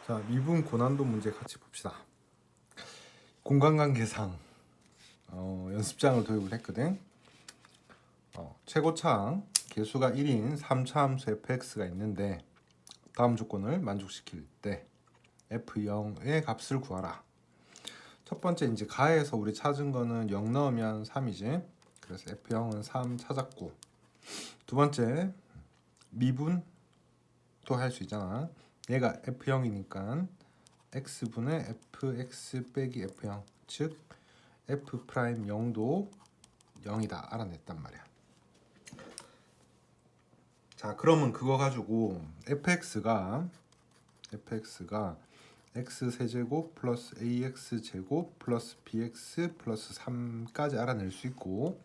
자, 미분 고난도 문제 같이 봅시다. 공간관계상 연습장을 도입을 했거든. 최고차항 개수가 1인 3차 함수 fx가 있는데 다음 조건을 만족시킬 때 f0의 값을 구하라. 첫 번째 이제 가에서 우리 찾은 거는 0 넣으면 3이지. 그래서 f0은 3 찾았고, 두 번째 미분도 할 수 있잖아. 얘가 f0이니까 x분의 fx 빼기 f0, 즉 f 프라임 0도 0이다 알아냈단 말이야. 자, 그러면 그거 가지고 fx가 x 세제곱 플러스 ax 제곱 플러스 bx 플러스 3까지 알아낼 수 있고,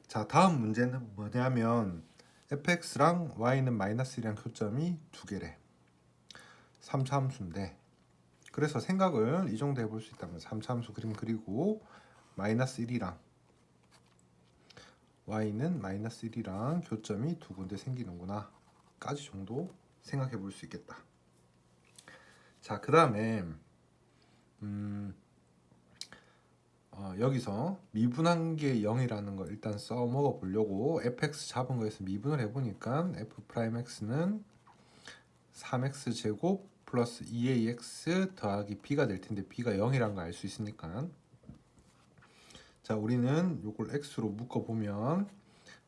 자, 다음 문제는 뭐냐면 fx랑 y는 마이너스 1이랑 교점이 두 개래. 3차 함수인데, 그래서 생각을 이 정도 해볼 수 있다면 3차 함수 그림 그리고 마이너스 1이랑 y는 마이너스 1이랑 교점이 두 군데 생기는구나 까지 정도 생각해 볼 수 있겠다. 자, 그 다음에 여기서 미분한 게 0이라는 거 일단 써먹어 보려고 fx 잡은 거에서 미분을 해보니까 f 프라임 x는 3x 제곱 플러스 2ax 더하기 b가 될 텐데 b가 0이라는 거 알 수 있으니까, 자, 우리는 요걸 x로 묶어보면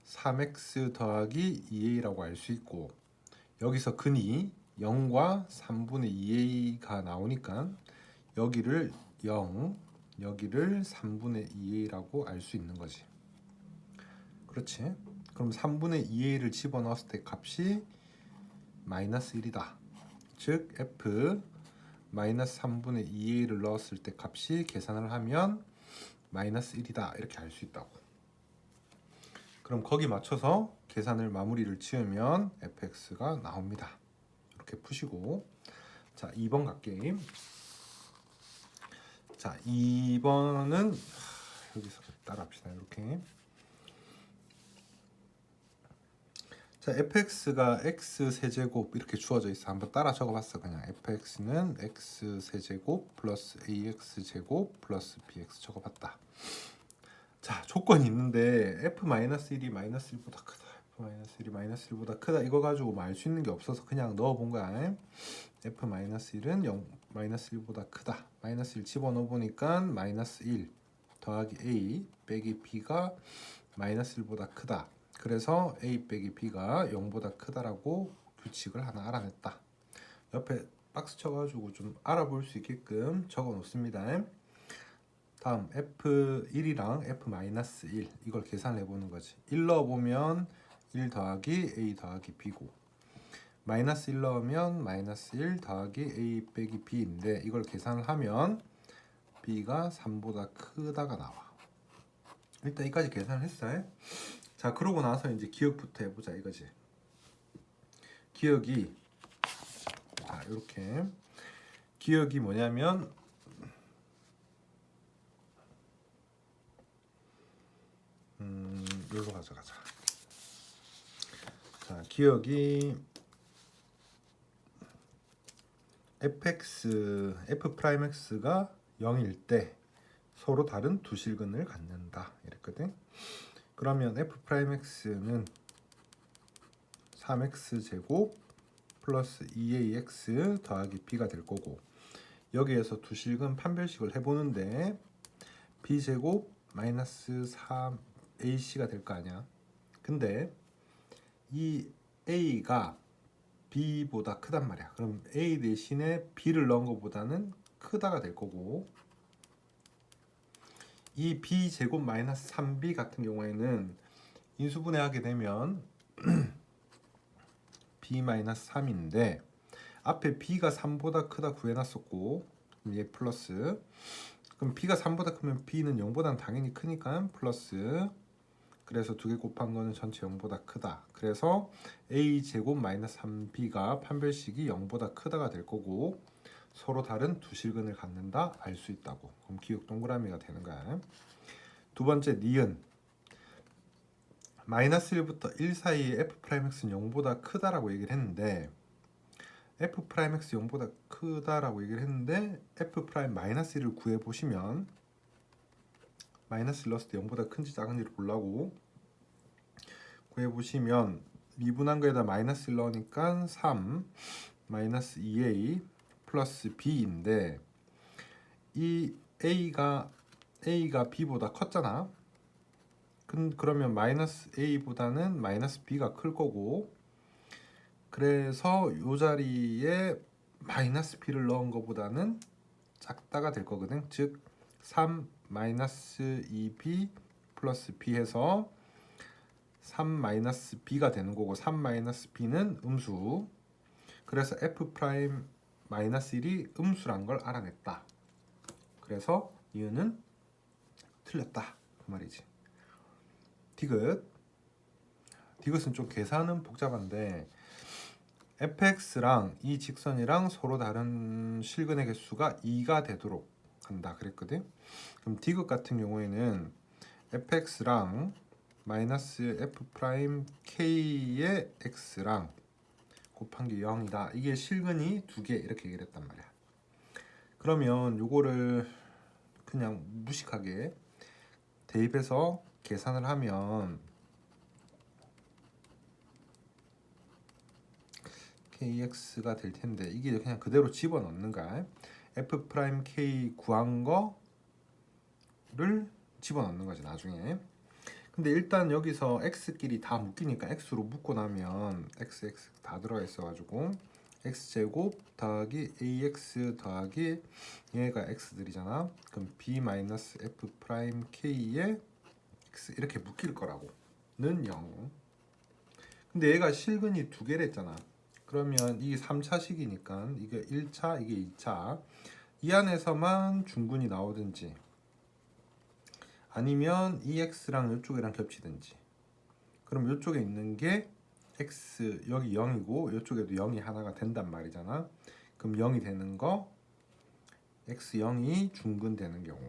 3x 더하기 2a라고 알 수 있고, 여기서 근이 0과 3분의 2a가 나오니까 여기를 0, 여기를 3분의 2a라고 알 수 있는 거지. 그렇지? 그럼 3분의 2a를 집어넣었을 때 값이 마이너스 1이다. 즉 f 마이너스 3분의 2a를 넣었을 때 값이 계산을 하면 마이너스 1이다 이렇게 알 수 있다고. 그럼 거기 맞춰서 계산을 마무리를 지으면 fx가 나옵니다. 이렇게 푸시고, 자, 2번 갈게. 자, 2번은 여기서 따라합시다. 이렇게. 자, fx가 x 세제곱 이렇게 주어져 있어. 한번 따라 적어봤어. 그냥 fx는 x 세제곱 플러스 ax 제곱 플러스 bx 적어봤다. 자, 조건이 있는데 f-1이 마이너스 1보다 크다, f-1이 마이너스 1보다 크다, 이거 가지고 뭐 알 수 있는 게 없어서 그냥 넣어본 거야. f-1은 0, 마이너스 1보다 크다. 마이너스 1 집어넣어 보니까 마이너스 1 더하기 a 빼기 b가 마이너스 1보다 크다. 그래서 a 빼기 b가 0보다 크다라고 규칙을 하나 알아냈다. 옆에 박스 쳐가지고 좀 알아볼 수 있게끔 적어 놓습니다. 다음 f1이랑 f-1 이걸 계산해 보는 거지. 1 넣어보면 1 더하기 a 더하기 b고, 마이너스 1 넣으면 마이너스 1 더하기 a 빼기 b인데 이걸 계산을 하면 b가 3보다 크다가 나와. 일단 여기까지 계산을 했어요. 자, 그러고 나서 이제 기억부터 해보자 이거지. 기억이, 자, 이렇게 기억이 뭐냐면 여기로 가져가자. 자, 기억이 f 프라임 x가 0일 때 서로 다른 두 실근을 갖는다 이랬거든. 그러면 f 프라임 x는 3x 제곱 플러스 2ax 더하기 b가 될 거고, 여기에서 두 실근 판별식을 해보는데 b 제곱 마이너스 3ac가 될 거 아니야. 근데 이 a가 b보다 크단 말이야. 그럼 a 대신에 b를 넣은 것보다는 크다가 될 거고, 이 b 제곱 마이너스 3b 같은 경우에는 인수분해하게 되면 b 마이너스 3인데 앞에 b가 3보다 크다 구해놨었고, 얘 플러스, 그럼 b가 3보다 크면 b는 0보다는 당연히 크니까 플러스, 그래서 두 개 곱한 거는 전체 0보다 크다. 그래서 a 제곱 마이너스 3b가 판별식이 0보다 크다가 될 거고, 서로 다른 두 실근을 갖는다 알 수 있다고. 그럼 기억 동그라미가 되는 거야. 두 번째 니은, 마이너스 1부터 1 사이에 f 프라임 x는 0보다 크다라고 얘기를 했는데 f 프라임 x 0보다 크다라고 얘기를 했는데 f 프라임 마이너스 1을 구해 보시면 마이너스 1 넣었을 때 0보다 큰지 작은지를 보려고 구해 보시면 미분한 거에다 마이너스 1 넣으니까 3 마이너스 2a 플러스 b인데 이 a가 b보다 컸잖아. 그러면 마이너스 a보다는 마이너스 b가 클 거고, 그래서 이 자리에 마이너스 b를 넣은 것보다는 작다가 될 거거든. 즉 3 마이너스 2b 플러스 b 해서 3 마이너스 b가 되는 거고, 3 마이너스 b는 음수. 그래서 f 프라임 마이너스 1이 음수란 걸 알아냈다. 그래서 이유는 틀렸다 그 말이지. 디귿. 디귿은 좀 계산은 복잡한데 fx랑 이 직선이랑 서로 다른 실근의 개수가 2가 되도록 한다 그랬거든. 그럼 디귿 같은 경우에는 fx랑 마이너스 f 프라임 k의 x랑 곱한 게 0이다. 이게 실근이 2개 이렇게 얘기를 했단 말이야. 그러면 요거를 그냥 무식하게 대입해서 계산을 하면 kx가 될 텐데, 이게 그냥 그대로 집어넣는 거야. f 프라임 k 구한 거를 집어넣는 거지 나중에. 근데 일단 여기서 x끼리 다 묶이니까 x로 묶고 나면 x 다 들어가 있어가지고 x제곱 더하기 ax 더하기 얘가 x들이잖아. 그럼 b 마이너스 f 프라임 k에 x 이렇게 묶일 거라고는 0. 근데 얘가 실근이 2개를 했잖아. 그러면 이게 3차식이니까 이게 1차 이게 2차, 이 안에서만 중근이 나오든지 아니면 이 x랑 이쪽이랑 겹치든지, 그럼 이쪽에 있는 게 x 여기 0이고 이쪽에도 0이 하나가 된단 말이잖아. 그럼 0이 되는 거 x0이 중근되는 경우,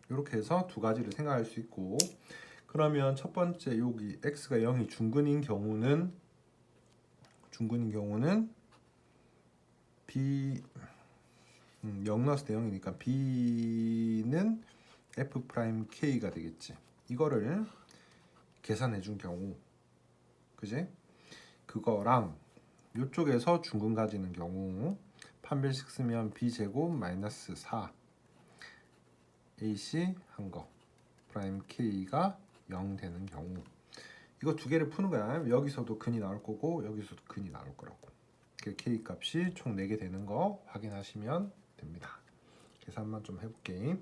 이렇게 해서 두 가지를 생각할 수 있고, 그러면 첫 번째 여기 x가 0이 중근인 경우는 b 0 넣었을 때 0이니까 b는 f 프라임 k가 되겠지. 이거를 계산해 준 경우, 그지? 그거랑 이쪽에서 중근 가지는 경우 판별식 쓰면 b제곱 마이너스 4 ac 한 거 프라임 k가 0 되는 경우, 이거 두 개를 푸는 거야. 여기서도 근이 나올 거고 여기서도 근이 나올 거라고. k 값이 총 4개 되는 거 확인하시면 됩니다. 계산만 좀 해볼게.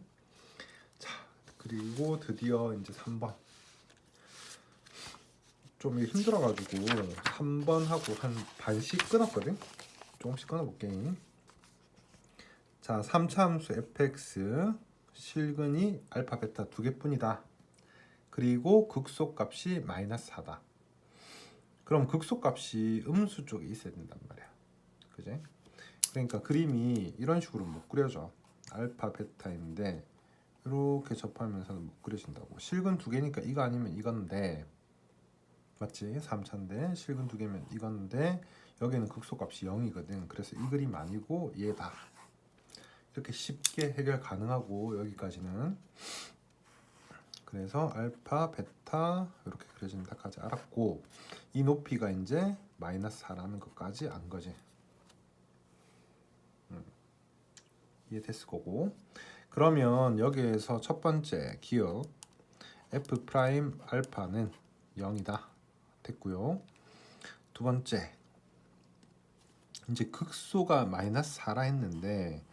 자, 그리고 드디어 이제 3번. 좀 힘들어가지고 3번 하고 한 반씩 끊었거든. 조금씩 끊어볼게. 자, 3차 함수 fx 실근이 알파 베타 두 개뿐이다. 그리고 극소값이 마이너스 4다. 그럼 극소값이 음수 쪽에 있어야 된단 말이야. 그지? 그러니까 그림이 이런 식으로 못 그려져. 알파 베타인데 이렇게 접하면서는 못 그려진다고. 실근 두 개니까 이거 아니면 이건데, 맞지? 3차인데 실근 두 개면 이건데 여기는 극소값이 0이거든. 그래서 이 그림 아니고 얘다. 이렇게 쉽게 해결 가능하고 여기까지는. 그래서 알파, 베타 이렇게 그려진다까지 알았고, 이 높이가 이제 마이너스 4라는 것까지 안 거지. 이해됐을 거고. 그러면 여기에서 첫 번째 기억 f 프라임 알파는 0이다 됐고요. 두 번째, 이제 극소가 마이너스 4라 했는데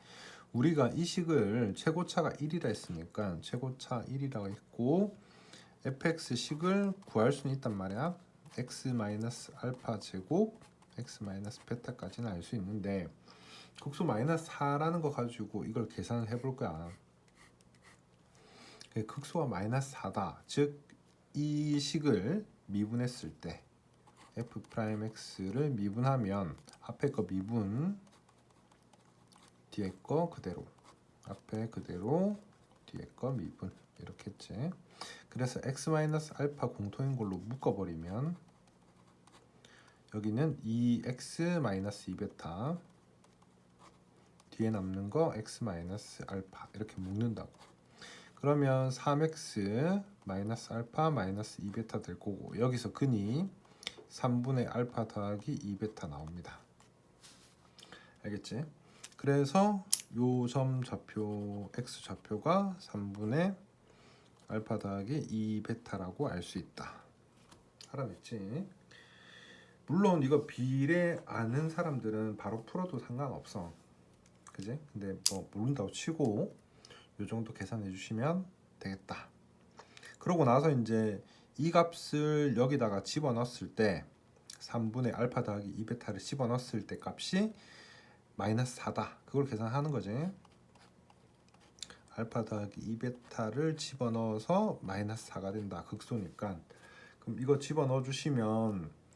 우리가 이 식을 최고차가 1이라 했으니까 최고차 1이라고 했고 fx 식을 구할 수는 있단 말이야. x 마이너스 알파 제곱 x 마이너스 베타까지는 알 수 있는데 극소 마이너스 4라는 거 가지고 이걸 계산을 해볼 거야. 극소가 마이너스 4다. 즉 이 식을 미분했을 때 f 프라임 x를 미분하면 앞에 거 미분, 뒤에 거 그대로, 앞에 그대로, 뒤에 거 미분 이렇게 했지. 그래서 x 마이너스 알파 공통인 걸로 묶어버리면 여기는 2x 마이너스 2베타, 뒤에 남는 거 x 마이너스 알파 이렇게 묶는다고. 그러면 3x 마이너스 알파 마이너스 2베타 될 거고, 여기서 근이 3분의 알파 더하기 2베타 나옵니다. 알겠지? 그래서 요 점 좌표 x 좌표가 3분의 알파 더하기 2베타라고 알 수 있다. 알아냈지? 물론 이거 비례 아는 사람들은 바로 풀어도 상관없어. 그지? 근데 뭐 모른다고 치고 요 정도 계산해 주시면 되겠다. 그러고 나서 이제 이 값을 여기다가 집어넣었을 때 3분의 알파 더하기 2베타를 집어넣었을 때 값이 마이너스 4다. 그걸 계산하는 거지. 알파 더하기 2베타를 집어넣어서 마이너스 4가 된다. 극소니까. 그럼 이거 집어넣어 주시면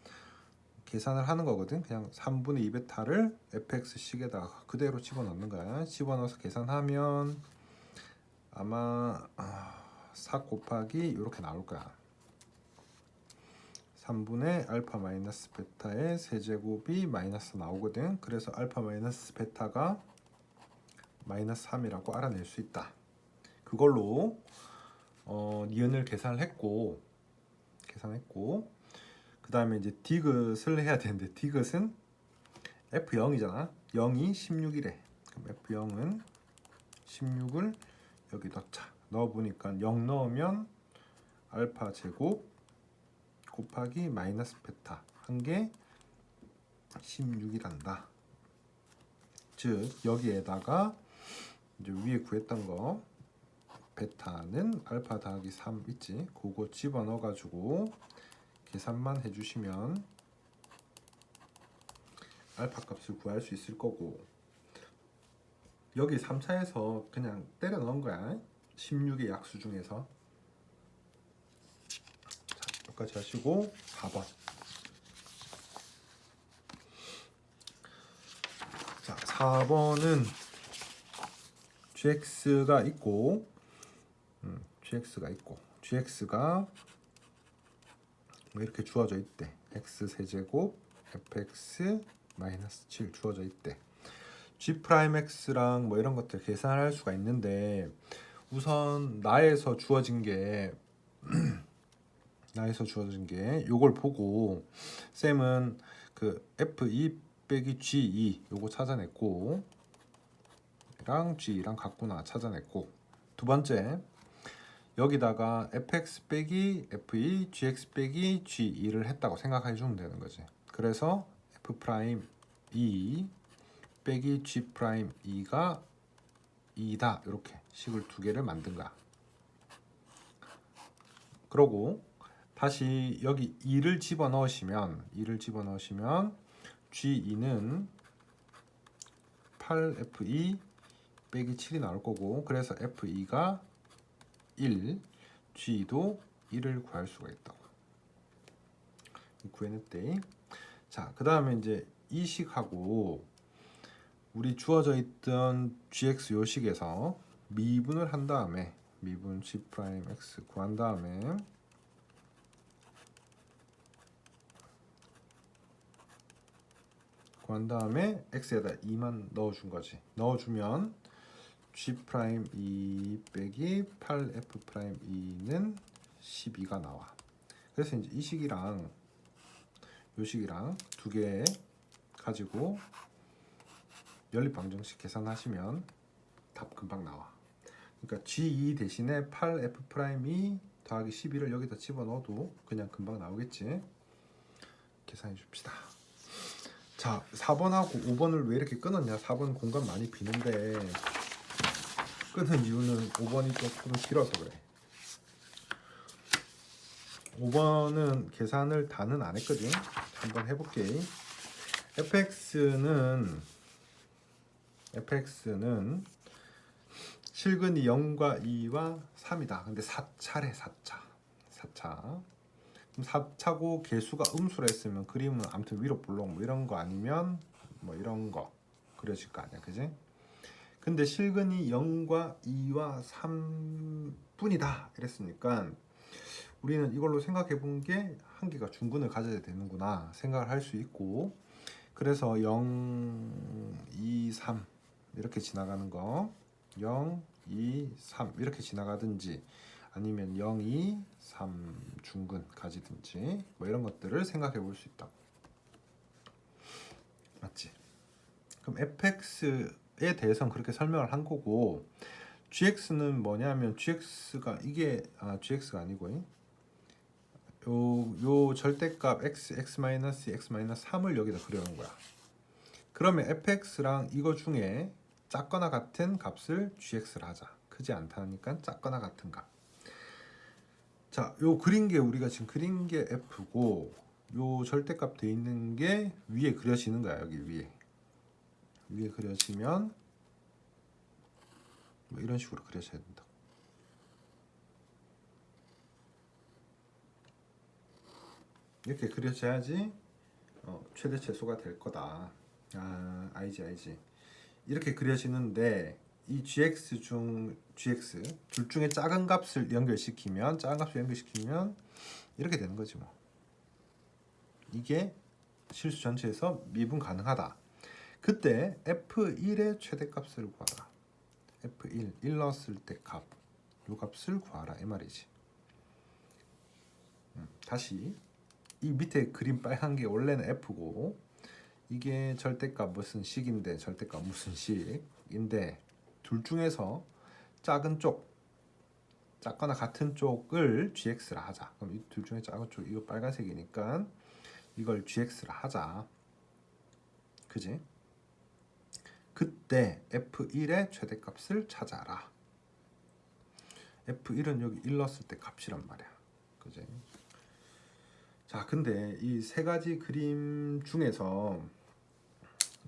계산을 하는 거거든. 그냥 3분의 2베타를 fx식에다가 그대로 집어넣는 거야. 집어넣어서 계산하면 아마 4 곱하기 이렇게 나올 거야. 3분의 알파 마이너스 베타의 세제곱이 마이너스 나오거든. 그래서 알파 마이너스 베타가 마이너스 3이라고 알아낼 수 있다. 그걸로 니은을 계산했고 그 다음에 이제 디귿을 해야 되는데, 디귿은 F0이잖아. 0이 16이래. 그럼 F0은 16을 여기 넣자. 넣어보니까 0 넣으면 알파 제곱 곱하기 마이너스 베타 한 게 16이란다. 즉 여기에다가 이제 위에 구했던 거 베타는 알파 더하기 3 있지? 그거 집어넣어 가지고 계산만 해주시면 알파 값을 구할 수 있을 거고, 여기 3차에서 그냥 때려 넣은 거야. 16의 약수 중에서. 자, 여기까지 하시고 4번. 자, 4번은 gx가 있고 gx가 뭐 이렇게 주어져 있대. x 세제곱 fx 마이너스 7 주어져 있대. g'x랑 뭐 이런 것들 계산할 수가 있는데, 우선 나에서 주어진 게 요걸 보고 쌤은 그 f2 빼기 g2 요거 찾아냈고, 랑 g랑 같구나 찾아냈고, 두 번째 여기다가 fx 빼기 f2 gx 빼기 g2를 했다고 생각해 주면 되는 거지. 그래서 f'2 빼기 g'2가 2다. 이렇게 식을 두 개를 만든 거야. 그러고 다시 여기 2를 집어넣으시면 g2는 8f2 빼기 7이 나올 거고, 그래서 f2가 1, g도 1을 구할 수가 있다고 구해냈대. 자, 그 다음에 이제 이 식하고 우리 주어져 있던 gx 요식에서 미분을 한 다음에 미분 g'x 구한 다음에 x에다 2만 넣어준 거지. 넣어주면 g'2 빼기 8f'2는 12가 나와. 그래서 이제 이 식이랑 요 식이랑 두 개 가지고 연립방정식 계산하시면 답 금방 나와. 그러니까 g2 대신에 8f'2 더하기 12를 여기다 집어넣어도 그냥 금방 나오겠지. 계산해 줍시다. 자, 4번하고 5번을 왜 이렇게 끊었냐? 4번 공간 많이 비는데 끊은 이유는 5번이 조금 길어서 그래. 5번은 계산을 다는 안 했거든. 한번 해볼게. fx는 실근이 0과 2와 3이다. 근데 4차래. 4차. 그럼 4차고 개수가 음수로 했으면 그림은 아무튼 위로 볼록 뭐 이런 거 아니면 뭐 이런 거 그려질 거 아니야. 그지? 근데 실근이 0과 2와 3뿐이다 이랬으니까 우리는 이걸로 생각해 본 게 한 개가 중근을 가져야 되는구나 생각을 할 수 있고, 그래서 0, 2, 3 이렇게 지나가는 거 0, 2, 3 이렇게 지나가든지 아니면 0, 2, 3 중근 가지든지 뭐 이런 것들을 생각해 볼 수 있다. 맞지? 그럼 fx에 대해서는 그렇게 설명을 한 거고, gx는 뭐냐면 gx가 이게 gx가 아니고 요 절대값 x, x-3을 여기다 그려놓은 거야. 그러면 fx랑 이거 중에 작거나 같은 값을 gx를 하자. 크지 않다니까 작거나 같은 값. 자, 요 그린 게 우리가 지금 그린 게 f고, 요 절대값 돼 있는 게 위에 그려지는 거야. 여기 위에 그려지면 뭐 이런 식으로 그려져야 된다. 이렇게 그려져야지 최대 최소가 될 거다. 알지. 이렇게 그려지는데 이 gx 둘 중에 작은 값을 연결시키면 이렇게 되는 거지 뭐. 이게 실수 전체에서 미분 가능하다. 그때 f1의 최대값을 구하라. f1 1 넣었을 때 값, 요 값을 구하라 이 말이지. 다시 이 밑에 그림 빨간 게 원래는 f고, 이게 절대값 무슨 식인데 절대값 무슨 식인데, 둘 중에서 작은 쪽, 작거나 같은 쪽을 gx라 하자. 그럼 이 둘 중에 작은 쪽, 이거 빨간색이니까 이걸 gx라 하자. 그지? 그때 f1의 최대값을 찾아라. f1은 여기 1 넣었을 때 값이란 말이야. 그지? 자, 근데 이 세 가지 그림 중에서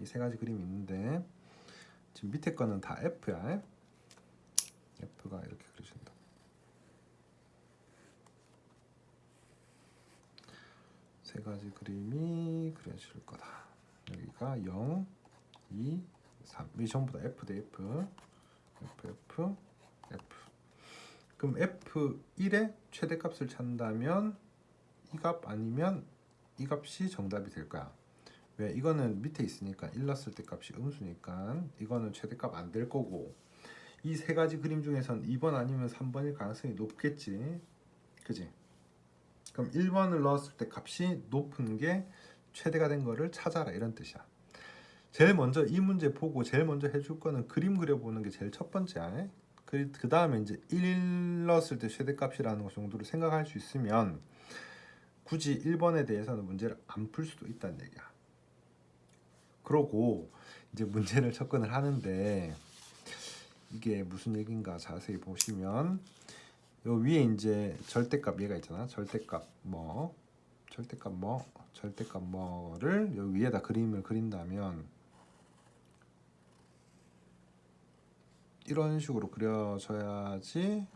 이 세 가지 그림이 있는데, 지금 밑에 거는 다 f야. f가 이렇게 그려진다. 세 가지 그림이 그려질 거다. 여기가 0, 2, 3. 이 전부 다 f 대 f. 그럼 f1의 최대값을 찾는다면 이 값 아니면 이 값이 정답이 될 거야. 왜? 이거는 밑에 있으니까 1 넣었을 때 값이 음수니까 이거는 최대값 안 될 거고, 이 세 가지 그림 중에선 2번 아니면 3번일 가능성이 높겠지. 그지? 그럼 1번을 넣었을 때 값이 높은 게 최대가 된 거를 찾아라 이런 뜻이야. 제일 먼저 이 문제 보고 제일 먼저 해줄 거는 그림 그려보는 게 제일 첫 번째야. 그 다음에 이제 1 넣었을 때 최대값이라는 것 정도를 생각할 수 있으면 굳이 1번에 대해서는 문제를 안 풀 수도 있다는 얘기야. 그러고 이제 문제를 접근을 하는데 이게 무슨 얘기인가 자세히 보시면, 요 위에 이제 절대값 얘가 있잖아. 절대값 뭐를 요 위에다 그림을 그린다면 이런 식으로 그려져야지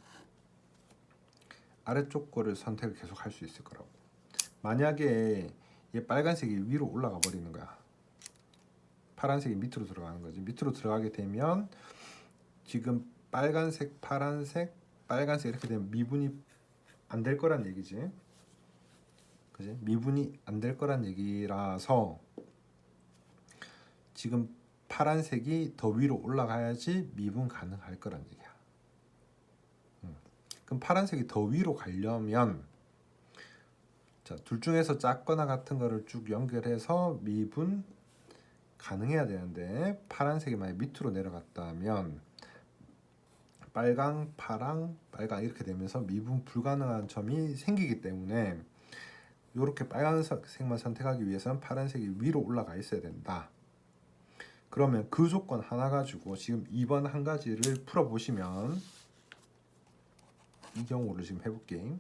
아래쪽 거를 선택을 계속 할 수 있을 거라고. 만약에 얘 빨간색이 위로 올라가 버리는 거야. 파란색이 밑으로 들어가는 거지. 밑으로 들어가게 되면 지금 빨간색, 파란색, 빨간색 이렇게 되면 미분이 안 될 거란 얘기지. 그지? 미분이 안 될 거란 얘기라서 지금 파란색이 더 위로 올라가야지 미분 가능할 거란 얘기야. 그럼 파란색이 더 위로 가려면 자, 둘 중에서 작거나 같은 거를 쭉 연결해서 미분 가능해야 되는데, 파란색이 만약 밑으로 내려갔다면 빨강, 파랑, 빨강 이렇게 되면서 미분 불가능한 점이 생기기 때문에 이렇게 빨간색만 선택하기 위해서는 파란색이 위로 올라가 있어야 된다. 그러면 그 조건 하나 가지고 지금 2번 한 가지를 풀어보시면, 이 경우를 지금 해볼게.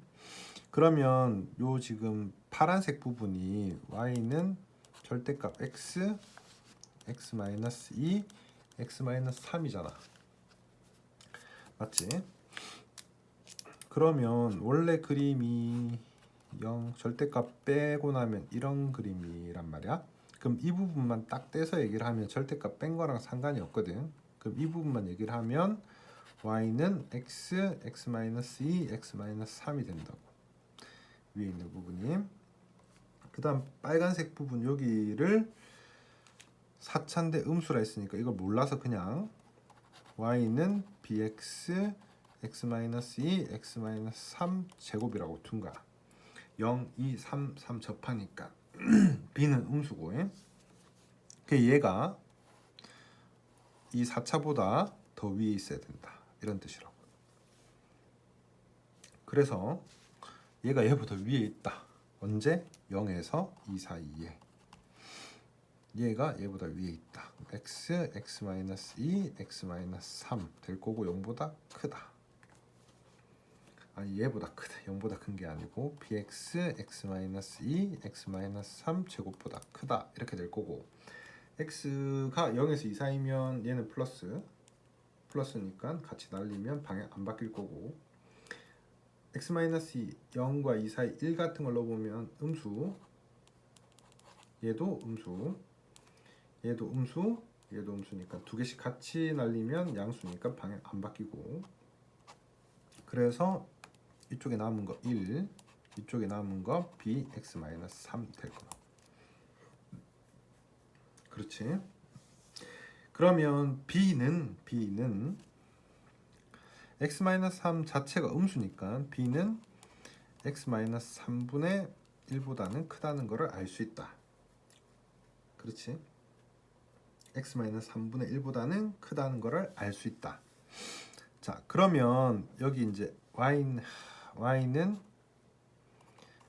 그러면 요 지금 파란색 부분이 y는 절대값 x, x-2, x-3이잖아. 맞지? 그러면 원래 그림이 0 절대값 빼고 나면 이런 그림이란 말이야. 그럼 이 부분만 딱 떼서 얘기를 하면 절대값 뺀 거랑 상관이 없거든. 그럼 이 부분만 얘기를 하면 y는 x, x-2, x-3이 된다고. 위에 있는 부분이. 그 다음 빨간색 부분 여기를 4차인데 음수라 했으니까 이걸 몰라서 그냥 y는 bx x-2 x-3 제곱이라고 둔 거야. 0, 2, 3, 3 접하니까 b는 음수고, 얘가 이 4차보다 더 위에 있어야 된다, 이런 뜻이라고. 그래서 얘가 얘보다 위에 있다. 언제? 0에서 2 사이에 얘가 얘보다 위에 있다. x, x-2, x-3 될 거고 0보다 크다. 아니 얘보다 크다. 0보다 큰 게 아니고 bx, x-2, x-3 제곱보다 크다. 이렇게 될 거고, x가 0에서 2 사이면 얘는 플러스니까 같이 날리면 방향 안 바뀔 거고, x-2 0과 2 사이 1 같은 걸 넣어보면 음수, 얘도 음수, 얘도 음수, 얘도 음수니까 두 개씩 같이 날리면 양수니까 방향 안 바뀌고, 그래서 이쪽에 남은 거 1, 이쪽에 남은 거 bx-3 될 거다. 그렇지? 그러면 b는 x-3 자체가 음수니까 b는 x-3분의 1보다는 크다는 것을 알 수 있다. 그렇지? x-3분의 1보다는 크다는 것을 알 수 있다. 자, 그러면 여기 이제 y는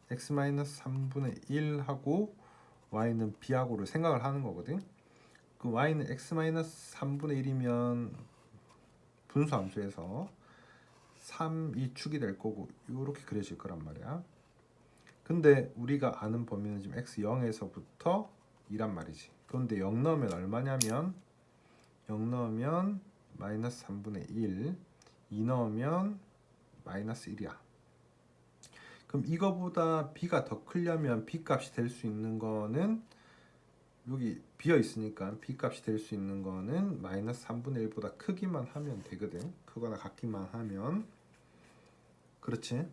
x-3분의 1하고 y는 b하고를 생각을 하는 거거든. 그 y는 x-3분의 1이면 분수함수에서 3이 축이 될 거고 이렇게 그려질 거란 말이야. 근데 우리가 아는 범위는 지금 x0에서부터 2란 말이지. 그런데 0 넣으면 얼마냐면 0 넣으면 마이너스 3분의 1, 2 넣으면 마이너스 1이야. 그럼 이거보다 b가 더 크려면 b 값이 될 수 있는 거는 여기 비어 있으니까 b 값이 될 수 있는 거는 마이너스 3분의 1보다 크기만 하면 되거든. 크거나 같기만 하면. 그렇지?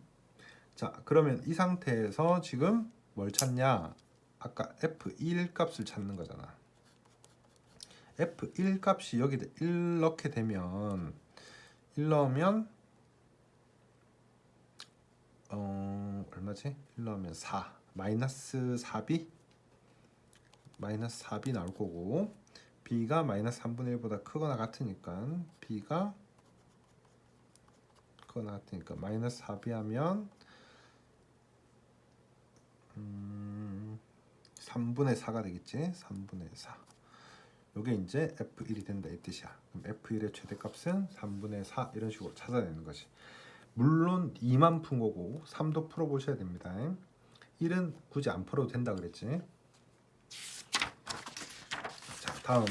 자, 그러면 이 상태에서 지금 뭘 찾냐? 아까 f1 값을 찾는 거잖아. f1 값이 여기다 1 넣게 되면 1 넣으면 얼마지? 1 넣으면 4 마이너스 4b 나올 거고, b가 마이너스 3분의 1보다 크거나 같으니까 b가 크거나 같으니까 마이너스 4b 하면 3분의 4가 되겠지. 3분의 4. 요게 이제 f1이 된다 이 뜻이야. 그럼 f1의 최대값은 3분의 4 이런 식으로 찾아내는 거지. 물론 2만 푼 거고 3도 풀어보셔야 됩니다. 1은 굳이 안 풀어도 된다 그랬지. 자, 다음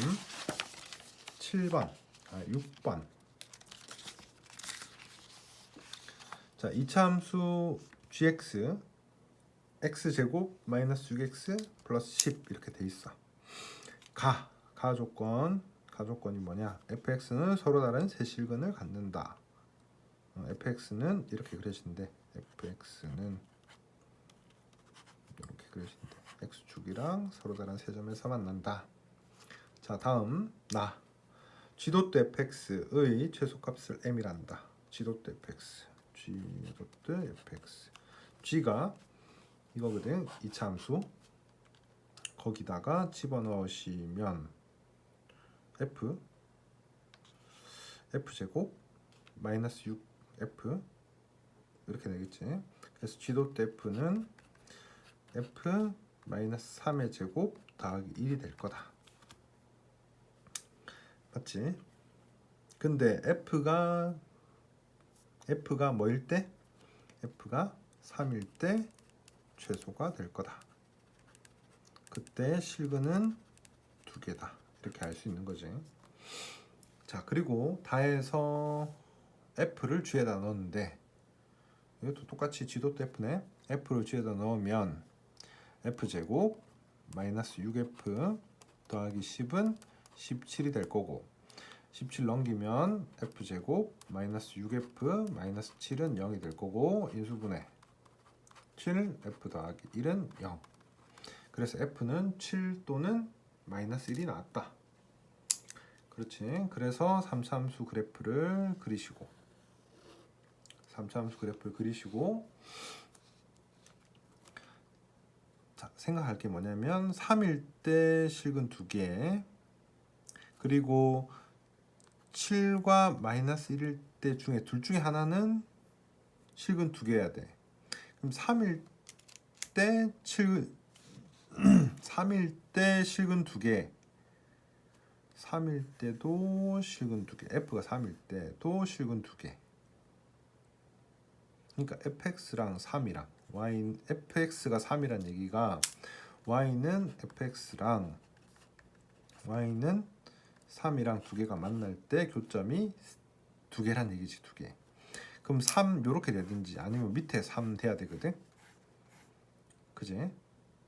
6번. 자, 이차함수 gx x제곱 마이너스 6x 플러스 10 이렇게 돼 있어. 가조건이 뭐냐? fx는 서로 다른 세실근을 갖는다. fx는 이렇게 그려진대. fx는 이렇게 그려진대. x축이랑 서로 다른 세점에서 만난다. 자, 다음 g도트 fx의 최소값을 m이란다. g도트 fx g가 이거거든. 이차함수 거기다가 집어넣으시면 f제곱 마이너스 6f 이렇게 되겠지. 그래서 g도트 f는 f 마이너스 3의 제곱 더하기 1이 될 거다. 맞지? 근데 f가 뭐일 때? f가 3일 때 최소가 될 거다. 그때 실근은 2개다. 이렇게 알 수 있는 거지. 자, 그리고 다해서 f를 g에다 넣었는데 이것도 똑같이 g도트 f네. f를 g에다 넣으면 f제곱 마이너스 6f 더하기 10은 17이 될 거고, 17 넘기면 f제곱 마이너스 6f 마이너스 7은 0이 될 거고, 인수분해 7 f 더하기 1은 0. 그래서 f는 7 또는 마이너스 1이 나왔다. 그렇지. 그래서 3차함수 그래프를 그리시고 자, 생각할 게 뭐냐면 3일 때 실근 2개, 그리고 7과 마이너스 1일 때 중에 둘 중에 하나는 실근 2개여야 돼. 그럼 3일 때 3일 때 실근 2개, 3일 때도 실근 2개, f가 3일 때도 실근 2개. 그러니까 fx랑 3이랑 y, fx가 3이란 얘기가 y는 fx랑 y는 3이랑 2개가 만날 때 교점이 2개란 얘기지. 2개. 그럼 3 요렇게 되든지 아니면 밑에 3 돼야 되거든. 그지?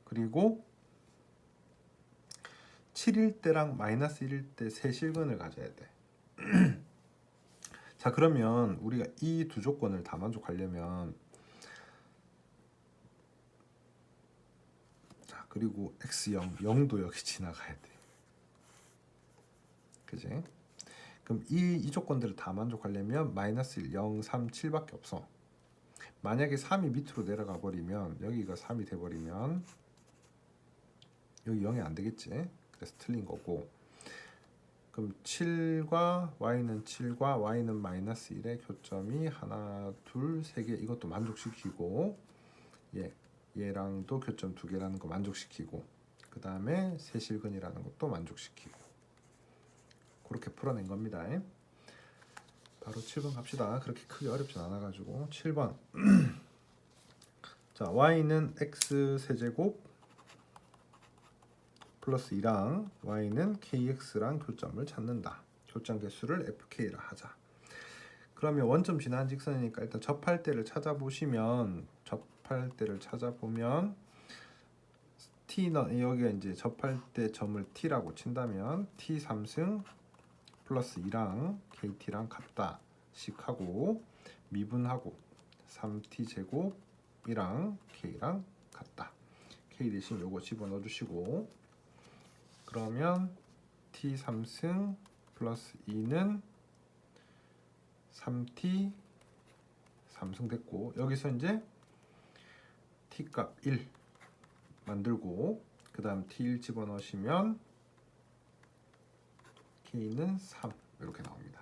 그리고 7일 때랑 마이너스 1일 때 세 실근을 가져야 돼. 자, 그러면 우리가 이 두 조건을 다 만족하려면, 자, 그리고 x0, 0도 여기 지나가야 돼. 그지? 그럼 이 조건들을 다 만족하려면 마이너스 1, 0, 3, 7밖에 없어. 만약에 3이 밑으로 내려가 버리면, 여기가 3이 돼 버리면 여기 0이 안 되겠지? 그래서 틀린 거고. 그럼 7과 y는 마이너스 1의 교점이 하나, 둘, 세 개, 이것도 만족시키고, 얘랑도 교점 2개라는 거 만족시키고, 그 다음에 세실근이라는 것도 만족시키고, 그렇게 풀어낸 겁니다. 바로 7번 갑시다. 그렇게 크게 어렵진 않아가지고. 7번. 자, y는 x 세제곱 플러스 2랑 y는 kx랑 교점을 찾는다. 교점 개수를 fk라 하자. 그러면 원점 지나는 직선이니까 일단 접할 때를 찾아보면 t는 여기가 이제 접할 때 점을 t라고 친다면 t 3승 플러스 2랑 kt랑 같다 식 하고 미분하고 3t 제곱이랑 k랑 같다. k 대신 요거 집어넣어 주시고, 그러면 t 3승 플러스 2는 3t 3승 됐고, 여기서 이제 t 값 1 만들고, 그 다음 t1 집어넣으시면 k는 3 이렇게 나옵니다.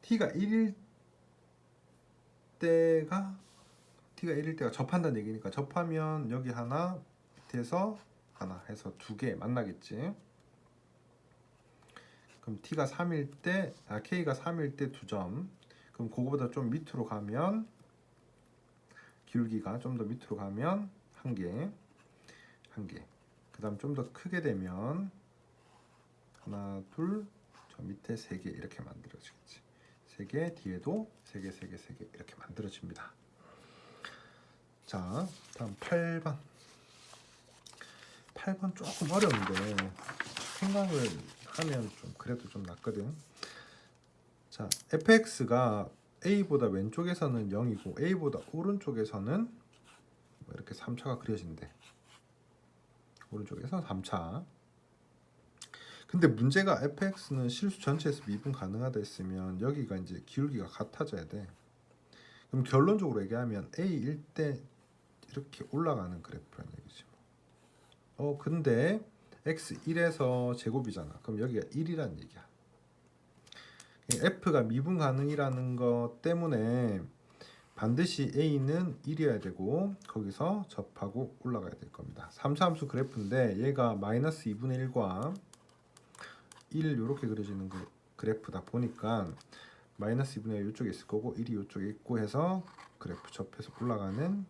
t가 1일 때가 접한다는 얘기니까, 접하면 여기 하나, 밑에서 하나 해서 2개 만나겠지. 그럼 t가 3일 때, k가 3일 때 2점. 그럼 그거보다 좀 밑으로 가면, 기울기가 좀 더 밑으로 가면 1개. 그 다음 좀 더 크게 되면 하나, 둘, 저 밑에 3개 이렇게 만들어지겠지. 3개, 뒤에도 3개, 3개, 3개 이렇게 만들어집니다. 자, 다음 8번. 8번 조금 어려운데 생각을 하면 좀 그래도 좀 낫거든. 자, fx가 a보다 왼쪽에서는 0이고 a보다 오른쪽에서는 이렇게 3차가 그려진대. 오른쪽에서 3차. 근데 문제가 fx는 실수 전체에서 미분 가능하다 했으면 여기가 이제 기울기가 같아져야 돼. 그럼 결론적으로 얘기하면 a일 때 이렇게 올라가는 그래프라는 얘기지. 근데 x1에서 제곱이잖아. 그럼 여기가 1이라는 얘기야. f가 미분 가능이라는 것 때문에 반드시 a는 1이어야 되고 거기서 접하고 올라가야 될 겁니다. 3차 함수 그래프인데 얘가 마이너스 2분의 1과 1 이렇게 그려지는 그래프다 보니까 마이너스 2분의 1 이쪽에 있을 거고 1이 이쪽에 있고 해서 그래프 접해서 올라가는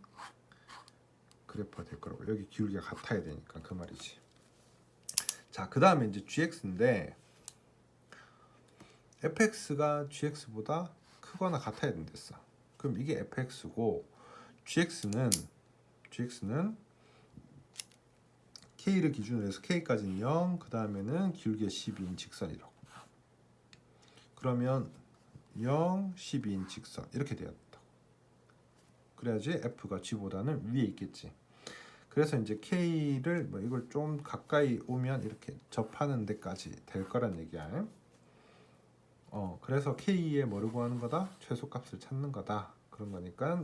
그래프가 될 거라고. 여기 기울기가 같아야 되니까 그 말이지. 자, 그 다음에 이제 gx인데 fx가 gx보다 크거나 같아야 된댔어. 그럼 이게 fx고 gx는 k를 기준으로 해서 k까지는 0, 그 다음에는 기울기가 12인 직선이라고. 그러면 0, 12인 직선 이렇게 되었다. 그래야지 f가 g보다는 위에 있겠지. 그래서 이제 k를 뭐 이걸 좀 가까이 오면 이렇게 접하는 데까지 될 거란 얘기야. 그래서 k에 뭐를 구하는 거다? 최소값을 찾는 거다. 그런 거니까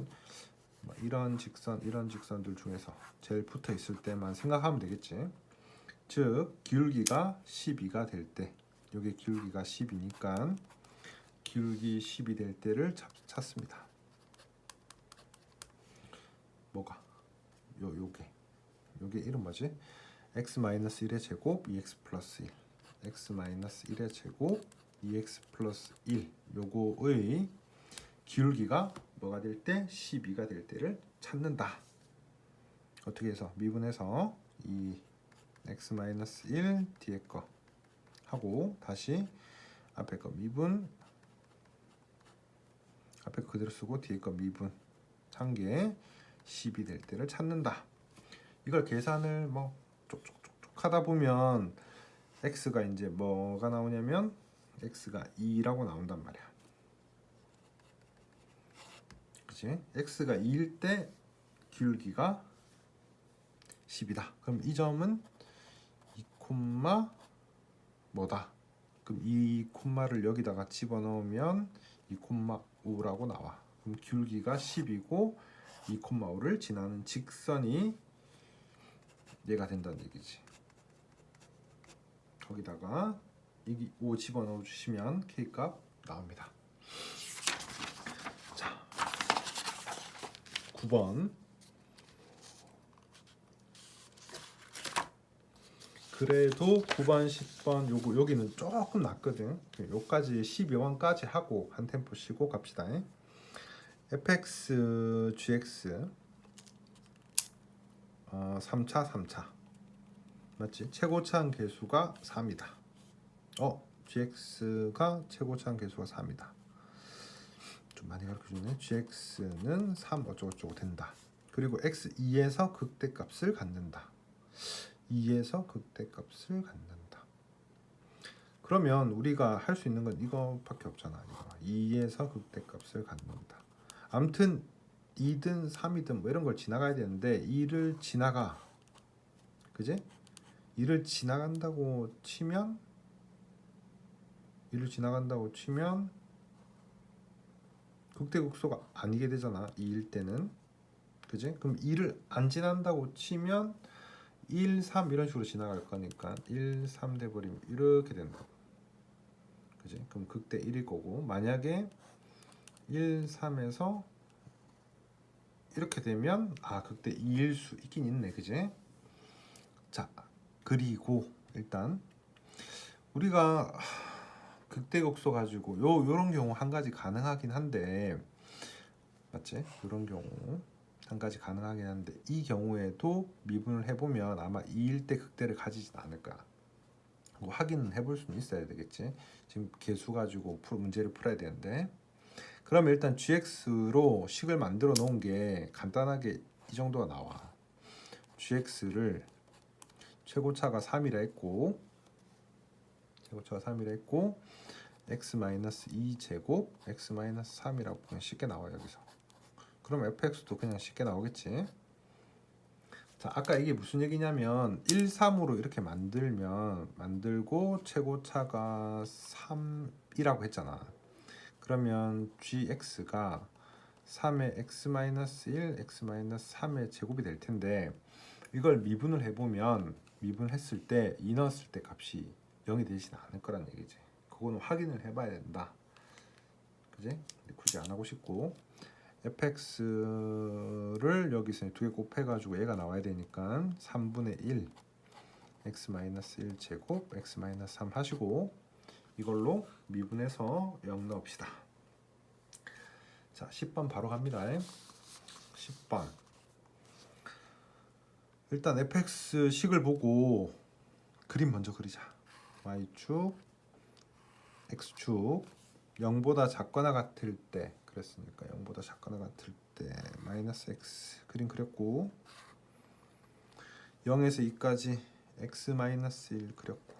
뭐 이런 직선들 중에서 제일 붙어 있을 때만 생각하면 되겠지. 즉 기울기가 12가 될 때, 여기 기울기가 10이니까 기울기 10이 될 때를 찾습니다. 뭐가? 요게 이름 뭐지? x-1의 제곱 2x 플러스 1 x-1의 제곱 2x 플러스 1 요거의 기울기가 뭐가 될 때? 12가 될 때를 찾는다. 어떻게 해서? 미분해서 이 x-1 뒤에 거 하고 다시 앞에 거 미분, 앞에 거 그대로 쓰고 뒤에 거 미분 한 개 10이 될 때를 찾는다. 이걸 계산을 뭐 쪽쪽쪽쪽 하다 보면 x가 이제 뭐가 나오냐면 x가 2라고 나온단 말이야. 그치? x가 2일 때 기울기가 10이다. 그럼 이 점은 2, 뭐다? 그럼 2, 를 여기다가 집어넣으면 2,5라고 나와. 그럼 기울기가 10이고 2,5를 지나는 직선이 얘가 된다는 얘기지. 거기다가 5 집어넣어 주시면 K값 나옵니다. 자, 9번. 그래도 9번, 10번 요거 여기는 조금 낮거든. 요까지 12번까지 하고 한 템포 쉬고 갑시다. fx, gx 3차 맞지? 최고차항 계수가 3이다. gx가 최고차항 계수가 3이다. 좀 많이 가르쳐주네. gx는 3 어쩌고저쩌고 된다. 그리고 x2에서 극대값을 갖는다. 2에서 극대값을 갖는다. 그러면 우리가 할 수 있는 건 이거밖에 없잖아. 2에서 극대값을 갖는다. 아무튼 2든 3이든 뭐 이런 걸 지나가야 되는데 2를 지나가. 그지? 2를 지나간다고 치면 극대극소가 아니게 되잖아. 2일 때는. 그지? 그럼 2를 안 지난다고 치면 1, 3 이런 식으로 지나갈 거니까 1, 3 돼버리면 이렇게 된다고. 그지? 그럼 극대 1일 거고, 만약에 1, 3에서 이렇게 되면 극대 2일 수 있긴 있네. 그지? 자, 그리고 일단 우리가 극대극소 가지고 요런 경우 한 가지 가능하긴 한데, 맞지? 요런 경우 한 가지 가능하긴 한데, 이 경우에도 미분을 해보면 아마 2일 때 극대를 가지진 않을 거야. 확인은 해볼 수는 있어야 되겠지. 지금 개수 가지고 문제를 풀어야 되는데, 그럼 일단 gx로 식을 만들어 놓은 게 간단하게 이 정도가 나와. gx를 최고차가 3이라 했고 x-2 제곱 x-3이라고 그냥 쉽게 나와. 여기서 그럼 fx도 그냥 쉽게 나오겠지. 자, 아까 이게 무슨 얘기냐면 1, 3으로 이렇게 만들고 최고차가 3이라고 했잖아. 그러면 gx가 3의 x-1, x-3의 제곱이 될 텐데, 이걸 미분을 해보면 미분했을 때 2 넣었을 때 값이 0이 되지는 않을 거란 얘기지. 그거는 확인을 해봐야 된다. 그지? 굳이 안 하고 싶고, fx를 여기서 두 개 곱해가지고 얘가 나와야 되니까 3분의 1 x-1 제곱 x-3 하시고, 이걸로 미분해서 0 넣읍시다. 자, 10번 바로 갑니다. 10번. 일단 fx 식을 보고 그림 먼저 그리자. y축, x축 0보다 작거나 같을 때, 그랬으니까 0보다 작거나 같을 때 마이너스 x 그림 그렸고, 0에서 2까지 x-1 그렸고,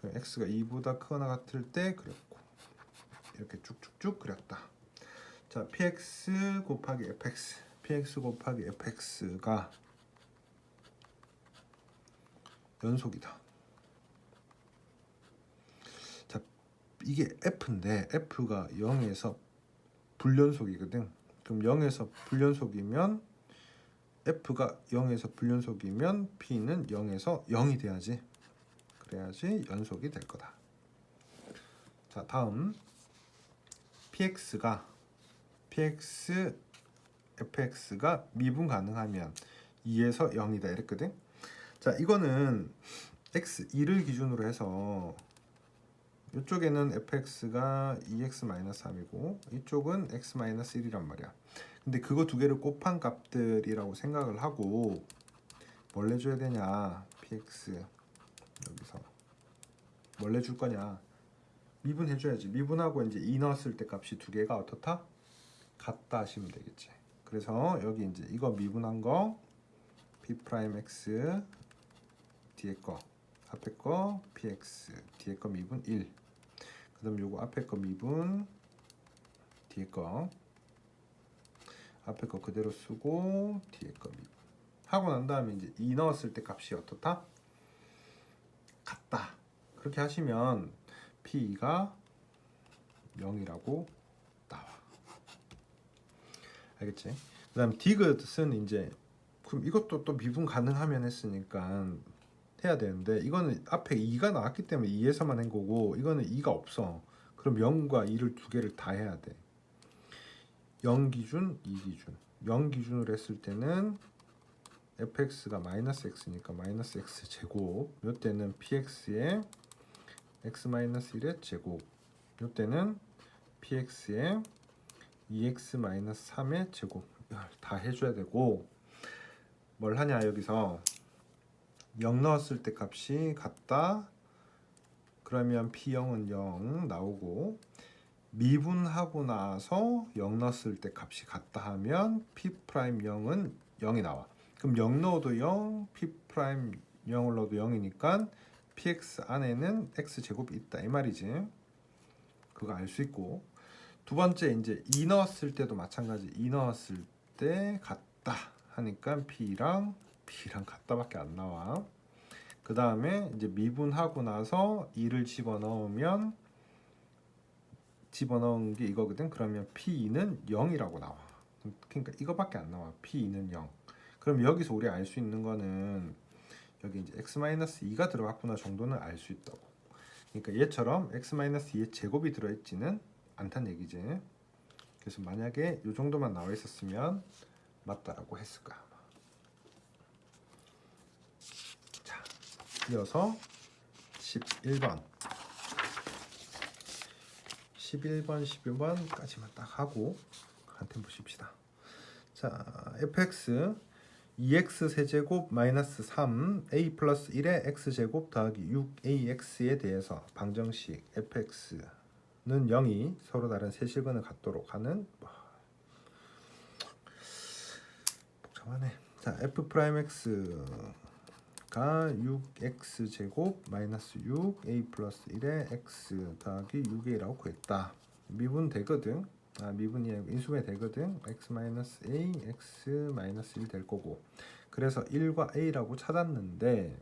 x가 2보다 크거나 같을 때 그렸고, 이렇게 쭉쭉쭉 그렸다. 자, px 곱하기 fx, px 곱하기 fx가 연속이다. 자, 이게 f인데 f가 0에서 불연속이거든. 그럼 0에서 불연속이면 f가 0에서 불연속이면 p는 0에서 0이 돼야지. 그래야지 연속이 될 거다. 자, 다음 px fx가 미분 가능하면 2에서 0이다 이랬거든. 자, 이거는 x 2를 기준으로 해서 이쪽에는 fx가 2x-3이고 이쪽은 x-1이란 말이야. 근데 그거 두 개를 곱한 값들이라고 생각을 하고 뭘 내줘야 되냐? px 여기서 뭘 내줄 거냐? 미분해줘야지. 미분하고 이제 2 넣었을 때 값이 두 개가 어떻다? 같다 하시면 되겠지. 그래서 여기 이제 이거 미분한 거 p'x 뒤에 거 앞에 거 px 뒤에 거 미분 1. 그다음 요거 앞에 거 미분 뒤에 거 앞에 거 그대로 쓰고 뒤에 거 미분 하고 난 다음에 이제 2 넣었을 때 값이 어떻다? 같다. 그렇게 하시면 p가 0이라고 나와. 알겠지? 그다음 디귿은 이제 그럼 이것도 또 미분 가능하면 했으니까 해야 되는데 이거는 앞에 2가 나왔기 때문에 2에서만 한 거고 이거는 2가 없어. 그럼 0과 2를 두 개를 다 해야 돼. 0 기준, 2 기준. 0 기준으로 했을 때는 fx가 마이너스 x니까 마이너스 x 제곱. 이때는 px의 x-1의 제곱. 이때는 px의 2x-3의 제곱. 다 해줘야 되고 뭘 하냐 여기서 0 넣었을 때 값이 같다. 그러면 p0은 0 나오고 미분하고 나서 0 넣었을 때 값이 같다 하면 p'0은 0이 나와. 그럼 0 넣어도 0, p'0을 넣어도 0이니까 px 안에는 x제곱이 있다 이 말이지. 그거 알 수 있고 두 번째 이제 2 넣었을 때도 마찬가지. 2 넣었을 때 같다 하니까 p랑 같다밖에 안 나와. 그 다음에 이제 미분하고 나서 2를 집어넣은 게 이거거든. 그러면 p2는 0이라고 나와. 그러니까 이거밖에 안 나와. p2는 0. 그럼 여기서 우리 알 수 있는 거는 여기 이제 x-2가 들어갔구나 정도는 알 수 있다고. 그러니까 얘처럼 x-2의 제곱이 들어있지는 않다는 얘기지. 그래서 만약에 이 정도만 나와 있었으면 맞다라고 했을 거야. 자, 이어서 11번 11번까지만 딱 하고 한템 보십시다. 자, fx 2x 세제곱 마이너스 3 a 플러스 1의 x제곱 더하기 6ax에 대해서 방정식 fx는 0이 서로 다른 세실근을 갖도록 하는 복잡하네. 자, f'x가 6x제곱 마이너스 6a 플러스 1의 x 더하기 6a라고 구했다. 미분 되거든. 미분이 인수분해 되거든. x-a, x-1 될 거고. 그래서 1과 a라고 찾았는데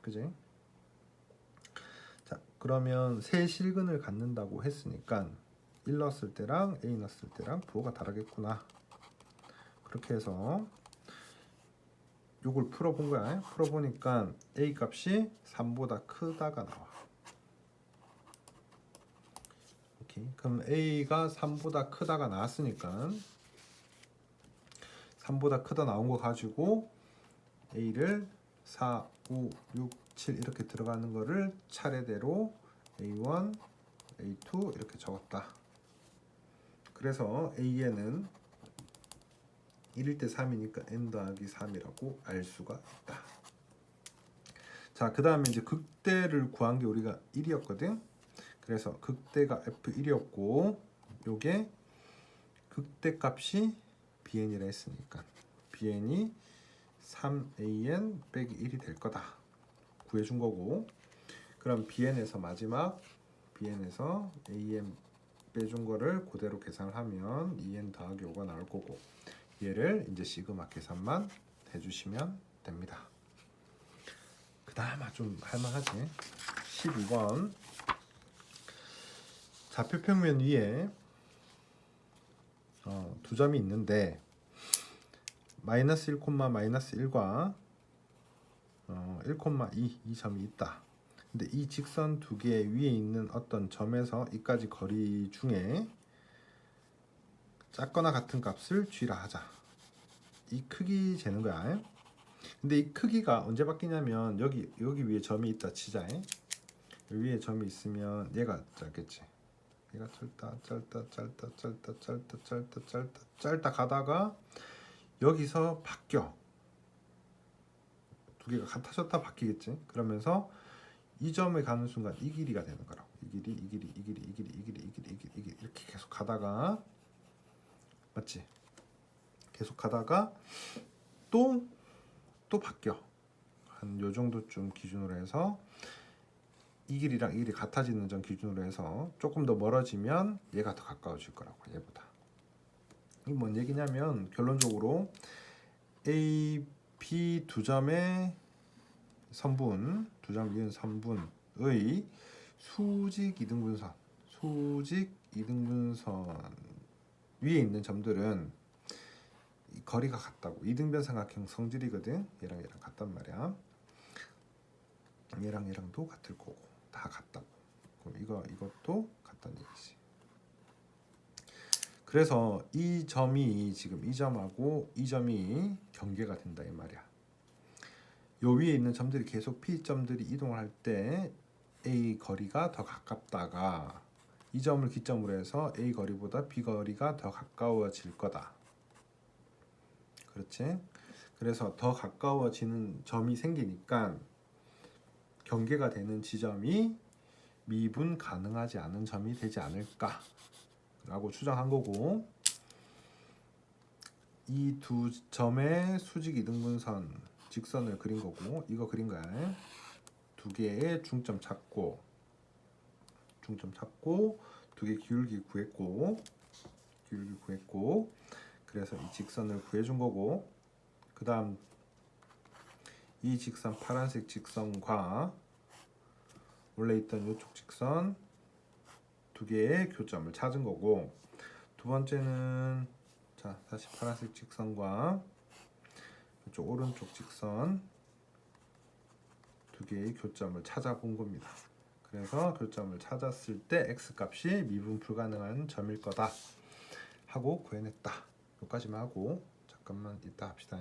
그지? 자, 그러면 세 실근을 갖는다고 했으니까 1 넣었을 때랑 a 넣었을 때랑 부호가 다르겠구나. 그렇게 해서 요걸 풀어본 거야. 풀어보니까 a 값이 3보다 크다가 나와. 그럼 a가 3보다 크다가 나왔으니까 3보다 크다 나온 거 가지고 a를 4, 5, 6, 7 이렇게 들어가는 거를 차례대로 a1, a2 이렇게 적었다. 그래서 a에는 1일 때 3이니까 n 더하기 3이라고 알 수가 있다. 자, 그 다음에 이제 극대를 구한 게 우리가 1이었거든. 그래서 극대가 f1이었고 요게 극대 값이 bn이라 했으니까 bn이 3an 빼기 1이 될 거다 구해준 거고, 그럼 bn에서 마지막 bn에서 an 빼준 거를 그대로 계산을 하면 2n 더하기 5가 나올 거고, 얘를 이제 시그마 계산만 해주시면 됩니다. 그나마 좀 할만하지. 12번 좌표평면 위에 두 점이 있는데 마이너스 1, 마이너스 1과 1,2 이 점이 있다. 근데 이 직선 두 개 위에 있는 어떤 점에서 이까지 거리 중에 작거나 같은 값을 g라 하자. 이 크기 재는 거야. 근데 이 크기가 언제 바뀌냐면 여기 위에 점이 있다 치자. 위에 점이 있으면 얘가 짧겠지. 얘가 짧다 가다가 여기서 바뀌어. 두 개가 같아졌다 바뀌겠지. 그러면서 이 점에 가는 순간 이 길이가 되는 거라고. 이 길이 이렇게 계속 가다가, 맞지? 계속 가다가 또 바뀌어. 한 요 정도쯤 기준으로 해서 이 길이랑 이 길이 같아지는 점 기준으로 해서 조금 더 멀어지면 얘가 더 가까워질 거라고, 얘보다. 이게 뭔 얘기냐면 결론적으로 A, B 두 점의 선분, 두 점 이은 선분의 수직 이등분선 위에 있는 점들은 이 거리가 같다고. 이등변 삼각형 성질이거든. 얘랑 같단 말이야. 얘랑도 같을 거고 다 같다고. 그럼 이것도 같다는 얘기지. 그래서 이 점이 지금 이 점하고 이 점이 경계가 된다 이 말이야. 요 위에 있는 점들이 계속 P점들이 이동을 할 때 A 거리가 더 가깝다가 이 점을 기점으로 해서 A 거리보다 B 거리가 더 가까워질 거다. 그렇지? 그래서 더 가까워지는 점이 생기니까 경계가 되는 지점이 미분 가능하지 않은 점이 되지 않을까 라고 추정한 거고, 이 두 점의 수직 이등분선 직선을 그린 거고, 이거 그린 거야. 두 개의 중점 찾고 두 개 기울기 구했고, 그래서 이 직선을 구해준 거고, 그 다음 이 직선 파란색 직선과 원래 있던 이쪽 직선 두 개의 교점을 찾은 거고, 두 번째는 자 다시 파란색 직선과 이쪽 오른쪽 직선 두 개의 교점을 찾아본 겁니다. 그래서 교점을 찾았을 때 x값이 미분 불가능한 점일 거다 하고 구해냈다. 여기까지만 하고 잠깐만 이따 합시다.